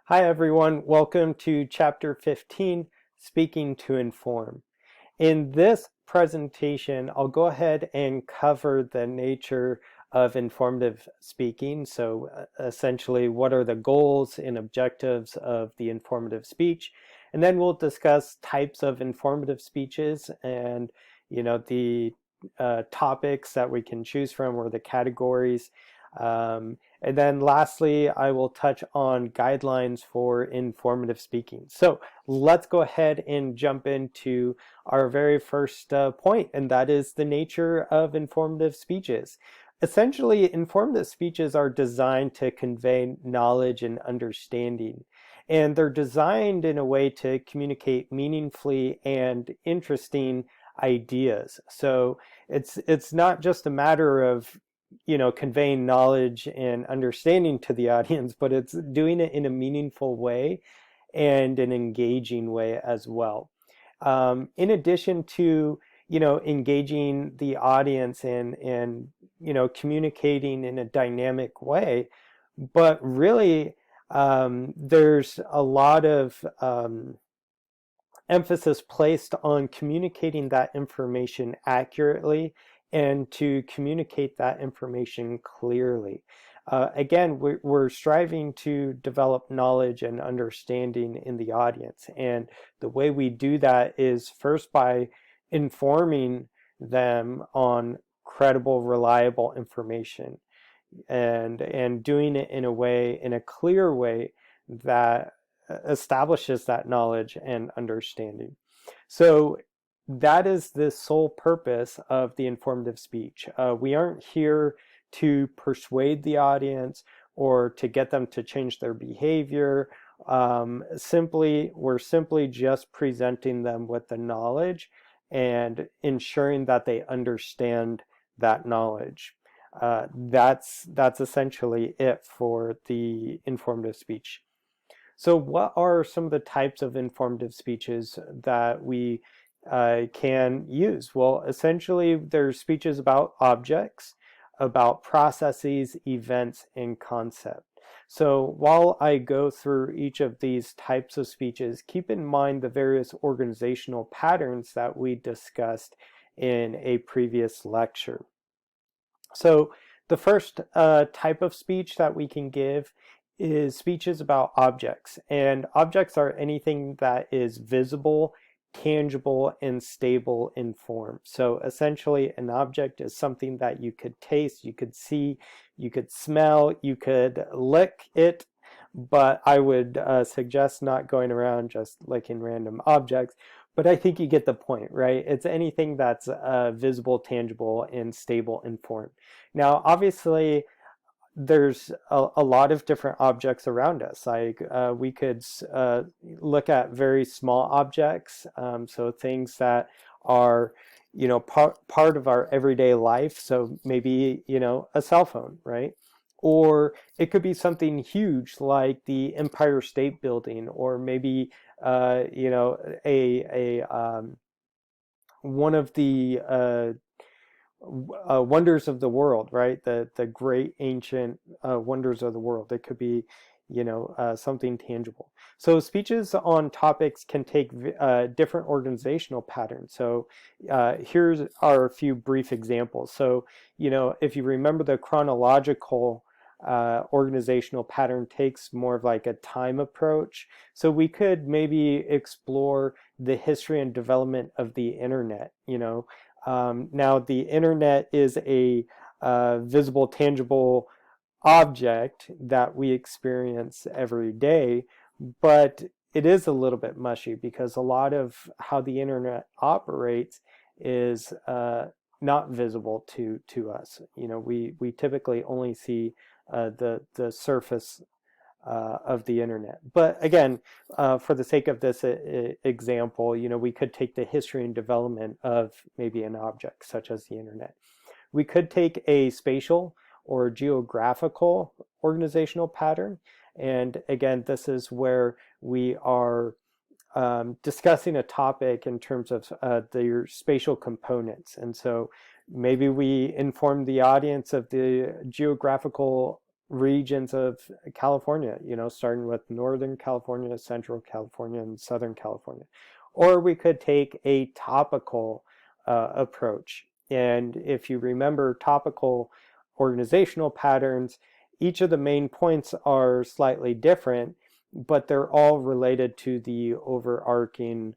Hi everyone, welcome to Chapter 15, Speaking to Inform. In this presentation, I'll go ahead and cover the nature of informative speaking. So essentially, what are the goals and objectives of the informative speech? And then we'll discuss types of informative speeches and the topics that we can choose from or the categories. And then lastly, I will touch on guidelines for informative speaking. So let's go ahead and jump into our very first point, and that is the nature of informative speeches. Essentially, informative speeches are designed to convey knowledge and understanding, and they're designed in a way to communicate meaningfully and interesting ideas. So it's not just a matter of conveying knowledge and understanding to the audience, but it's doing it in a meaningful way and an engaging way as well. In addition to engaging the audience and communicating in a dynamic way, but really there's a lot of emphasis placed on communicating that information accurately and to communicate that information clearly. Again, we're striving to develop knowledge and understanding in the audience. And the way we do that is first by informing them on credible, reliable information and doing it in a clear way that establishes that knowledge and understanding. So that is the sole purpose of the informative speech. We aren't here to persuade the audience or to get them to change their behavior. We're simply just presenting them with the knowledge and ensuring that they understand that knowledge. That's essentially it for the informative speech. So what are some of the types of informative speeches that we can use? Well, essentially, there's speeches about objects, about processes, events, and concept. So while I go through each of these types of speeches, keep in mind the various organizational patterns that we discussed in a previous lecture. So the first type of speech that we can give is speeches about objects. And objects are anything that is visible, tangible, and stable in form. So essentially, an object is something that you could taste, you could see, you could smell, you could lick it, but I would suggest not going around just licking random objects. But I think you get the point, right? It's anything that's visible, tangible, and stable in form. Now, obviously, there's a lot of different objects around us. Like we could look at very small objects, so things that are, part of our everyday life. So maybe, a cell phone, right? Or it could be something huge like the Empire State Building, or maybe, one of the wonders of the world, right? The great ancient wonders of the world. It could be, something tangible. So speeches on topics can take different organizational patterns. So here's are a few brief examples. So, if you remember, the chronological organizational pattern takes more of like a time approach. So we could maybe explore the history and development of the internet. Now the internet is a visible, tangible object that we experience every day, but it is a little bit mushy because a lot of how the internet operates is not visible to us. We typically only see the surface of the internet. But again, for the sake of this example, we could take the history and development of maybe an object such as the internet. We could take a spatial or geographical organizational pattern. And again, this is where we are discussing a topic in terms of their spatial components. And so maybe we inform the audience of the geographical regions of California, starting with Northern California, Central California, and Southern California. Or we could take a topical approach. And if you remember topical organizational patterns, each of the main points are slightly different, but they're all related to the overarching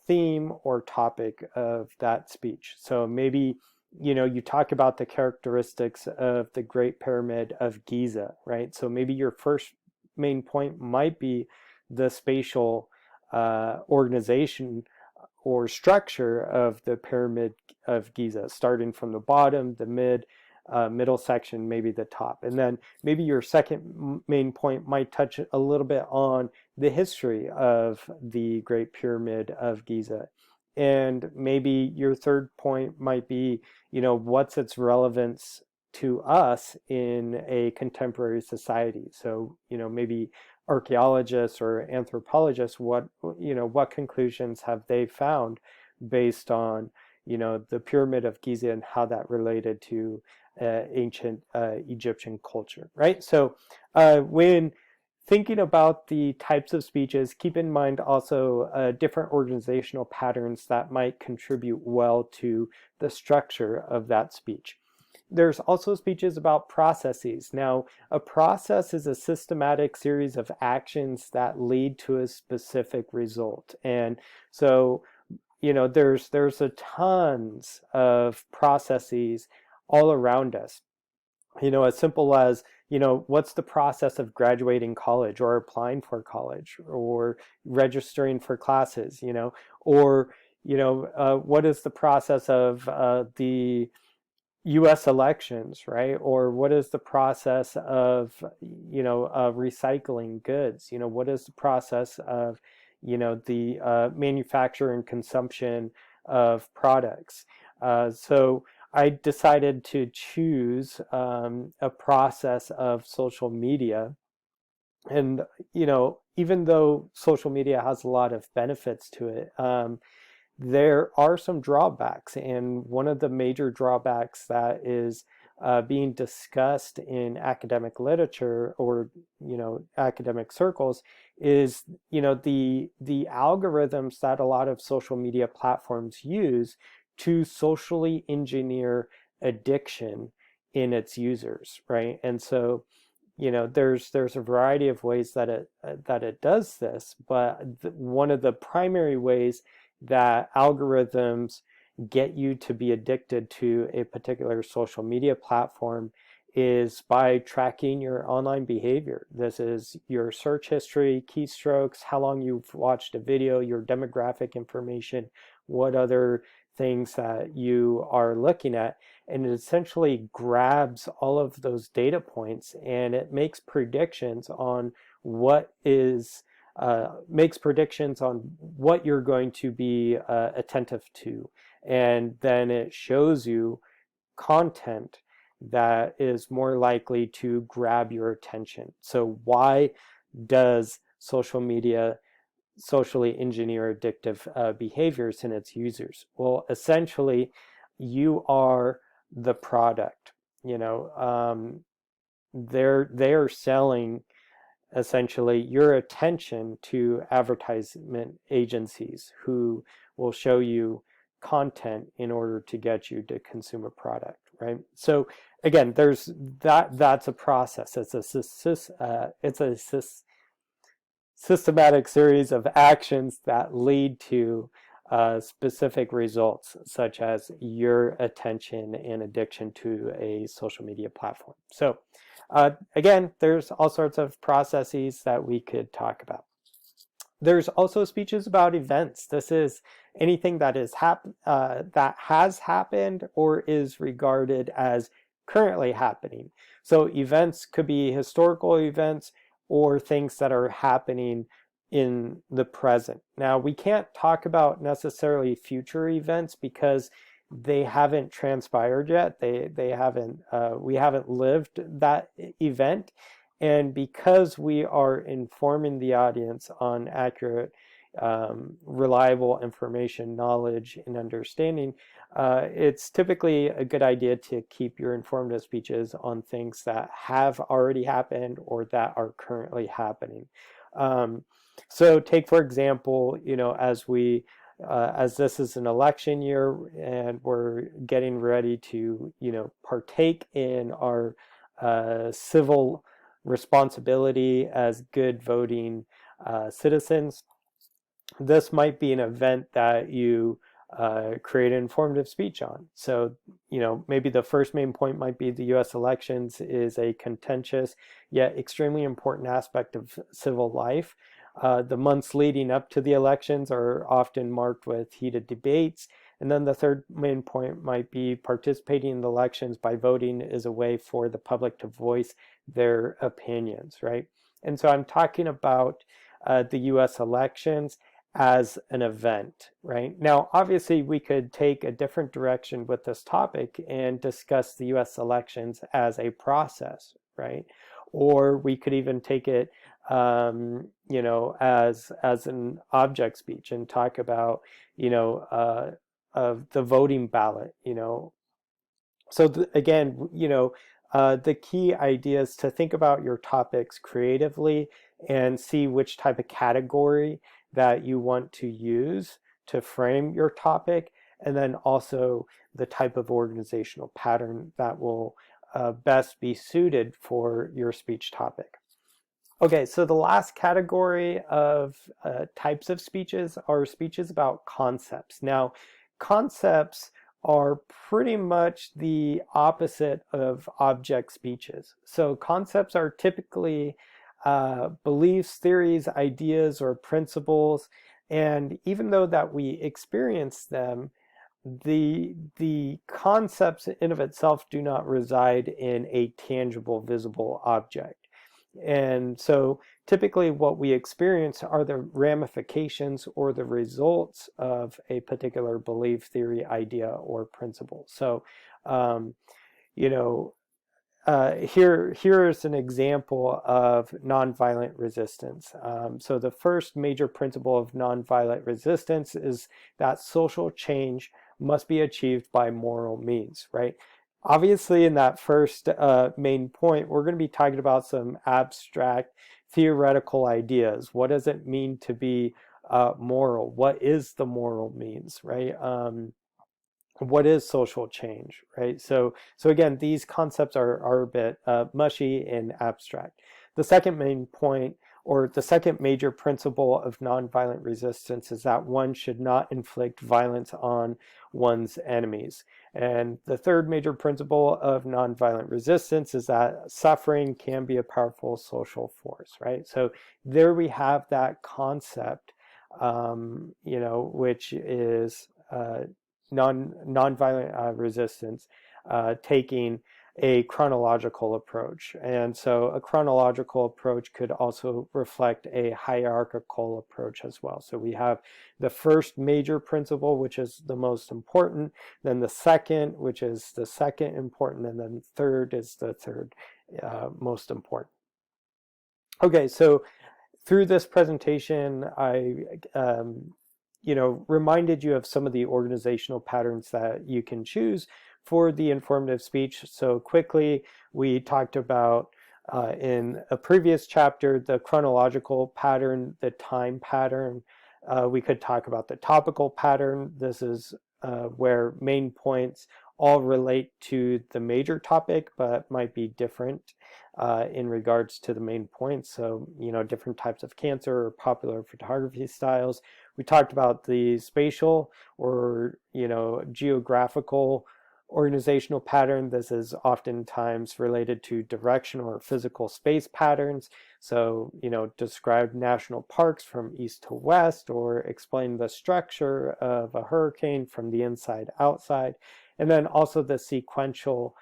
theme or topic of that speech. So maybe you talk about the characteristics of the Great Pyramid of Giza, right? So maybe your first main point might be the spatial organization or structure of the Pyramid of Giza, starting from the bottom, the middle section, maybe the top. And then maybe your second main point might touch a little bit on the history of the Great Pyramid of Giza. And maybe your third point might be, what's its relevance to us in a contemporary society. So, maybe archaeologists or anthropologists, what conclusions have they found based on, the Pyramid of Giza and how that related to ancient Egyptian culture, right? So when thinking about the types of speeches, keep in mind also different organizational patterns that might contribute well to the structure of that speech. There's also speeches about processes. Now, a process is a systematic series of actions that lead to a specific result. And so, there's a tons of processes all around us. As simple as, what's the process of graduating college or applying for college or registering for classes, or, what is the process of the U.S. elections, right? Or what is the process of, recycling goods? What is the process of, the manufacture and consumption of products? So I decided to choose a process of social media. And, even though social media has a lot of benefits to it, there are some drawbacks, and one of the major drawbacks that is being discussed in academic literature or academic circles is the algorithms that a lot of social media platforms use to socially engineer addiction in its users, right? And so there's a variety of ways that it does this, but one of the primary ways that algorithms get you to be addicted to a particular social media platform is by tracking your online behavior. This is your search history, keystrokes, how long you've watched a video, your demographic information, what other things that you are looking at. And it essentially grabs all of those data points and it makes predictions on what you're going to be attentive to. And then it shows you content that is more likely to grab your attention. So why does social media socially engineer addictive behaviors in its users? Well, essentially, you are the product. They're selling essentially your attention to advertisement agencies who will show you content in order to get you to consume a product, right? So again, that's a process. It's a systematic series of actions that lead to specific results, such as your attention and addiction to a social media platform. So again, there's all sorts of processes that we could talk about. There's also speeches about events. This is anything that that has happened or is regarded as currently happening. So events could be historical events or things that are happening in the present. Now, we can't talk about necessarily future events because they haven't transpired yet. They haven't. We haven't lived that event, and because we are informing the audience on accurate reliable information, knowledge, and understanding, it's typically a good idea to keep your informative speeches on things that have already happened or that are currently happening. So take, for example, as this is an election year and we're getting ready to, partake in our civil responsibility as good voting citizens, this might be an event that you create an informative speech on. So, maybe the first main point might be the US elections is a contentious yet extremely important aspect of civil life. The months leading up to the elections are often marked with heated debates. And then the third main point might be participating in the elections by voting is a way for the public to voice their opinions, right? And so I'm talking about the US elections as an event, right? Now, obviously, we could take a different direction with this topic and discuss the US elections as a process, right? Or we could even take it, as an object speech and talk about, of the voting ballot, So again, the key idea is to think about your topics creatively and see which type of category that you want to use to frame your topic, and then also the type of organizational pattern that will best be suited for your speech topic. Okay, so the last category of types of speeches are speeches about concepts. Now, concepts are pretty much the opposite of object speeches. So concepts are typically beliefs, theories, ideas, or principles. And even though that we experience them, the concepts in of itself do not reside in a tangible, visible object. And so typically what we experience are the ramifications or the results of a particular belief, theory, idea, or principle. So, here's an example of nonviolent resistance. So the first major principle of nonviolent resistance is that social change must be achieved by moral means, right? Obviously, in that first main point, we're going to be talking about some abstract theoretical ideas. What does it mean to be moral? What is the moral means, right? What is social change, right? So again, these concepts are a bit mushy and abstract. The second main point, or the second major principle of nonviolent resistance, is that one should not inflict violence on one's enemies. And the third major principle of nonviolent resistance is that suffering can be a powerful social force, right? So there we have that concept, which is nonviolent resistance, taking a chronological approach. And so a chronological approach could also reflect a hierarchical approach as well. So we have the first major principle, which is the most important, then the second, which is the second important, and then third is the third most important. Okay, so through this presentation, I reminded you of some of the organizational patterns that you can choose for the informative speech. So quickly, we talked about in a previous chapter, the chronological pattern, the time pattern. We could talk about the topical pattern. This is where main points all relate to the major topic, but might be different in regards to the main points. So, different types of cancer or popular photography styles. We talked about the spatial or, geographical organizational pattern. This is oftentimes related to directional or physical space patterns. So, describe national parks from east to west, or explain the structure of a hurricane from the inside outside. And then also the sequential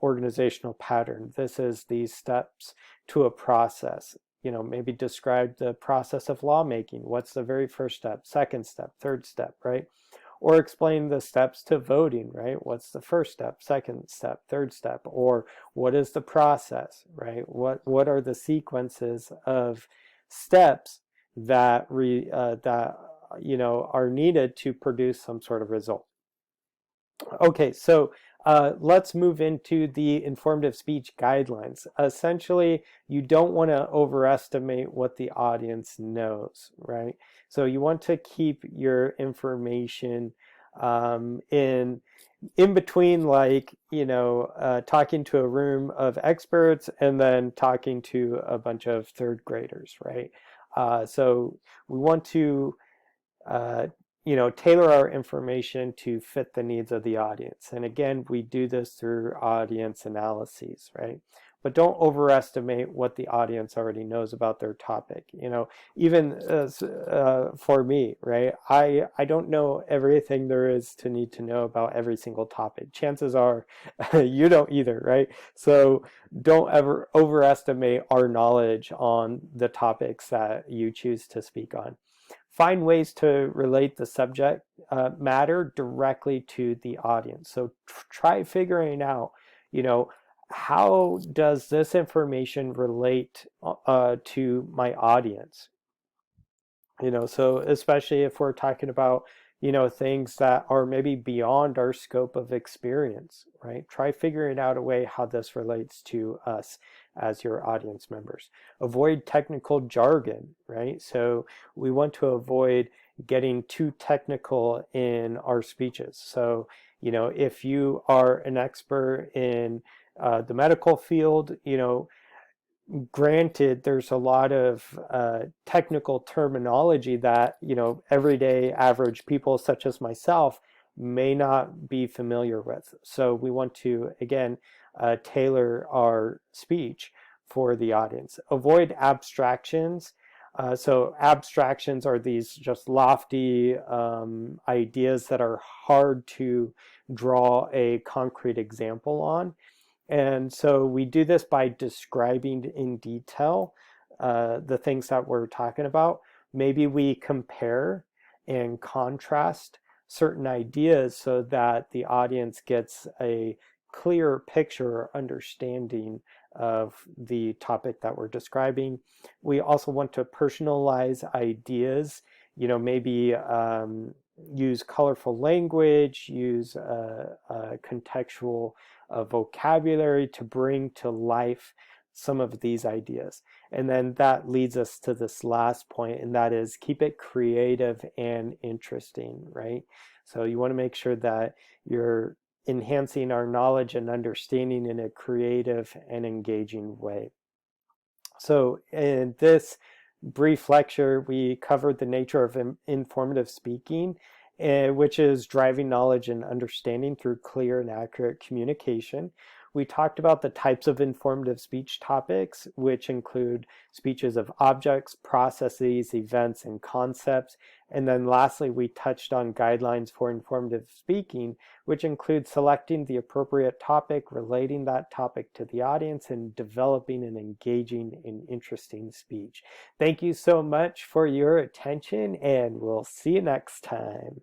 organizational pattern. This is the steps to a process. Maybe describe the process of lawmaking. What's the very first step, second step, third step, right? Or explain the steps to voting, right? What's the first step, second step, third step? Or what is the process, right? What are the sequences of steps that are needed to produce some sort of result. Okay, so let's move into the informative speech guidelines. Essentially, you don't want to overestimate what the audience knows, right? So you want to keep your information in between, like, talking to a room of experts and then talking to a bunch of third graders, right? So we want to uh, tailor our information to fit the needs of the audience. And again, we do this through audience analyses, right? But don't overestimate what the audience already knows about their topic. Even for me, right? I don't know everything there is to need to know about every single topic. Chances are you don't either, right? So don't ever overestimate our knowledge on the topics that you choose to speak on. Find ways to relate the subject matter directly to the audience. So try figuring out, how does this information relate to my audience? So especially if we're talking about, things that are maybe beyond our scope of experience, right? Try figuring out a way how this relates to us as your audience members. Avoid technical jargon, right? So we want to avoid getting too technical in our speeches. So, if you are an expert in the medical field, granted, there's a lot of technical terminology that everyday average people such as myself may not be familiar with. So we want to, again, tailor our speech for the audience. Avoid abstractions. So abstractions are these just lofty ideas that are hard to draw a concrete example on. And so we do this by describing in detail the things that we're talking about. Maybe we compare and contrast certain ideas so that the audience gets a clear picture or understanding of the topic that we're describing. We also want to personalize ideas, maybe use colorful language, use contextual vocabulary to bring to life some of these ideas. And then that leads us to this last point, and that is keep it creative and interesting, right? So you want to make sure that you're enhancing our knowledge and understanding in a creative and engaging way. So in this brief lecture, we covered the nature of informative speaking, which is driving knowledge and understanding through clear and accurate communication. We talked about the types of informative speech topics, which include speeches of objects, processes, events, and concepts. And then lastly, we touched on guidelines for informative speaking, which include selecting the appropriate topic, relating that topic to the audience, and developing an engaging and interesting speech. Thank you so much for your attention, and we'll see you next time.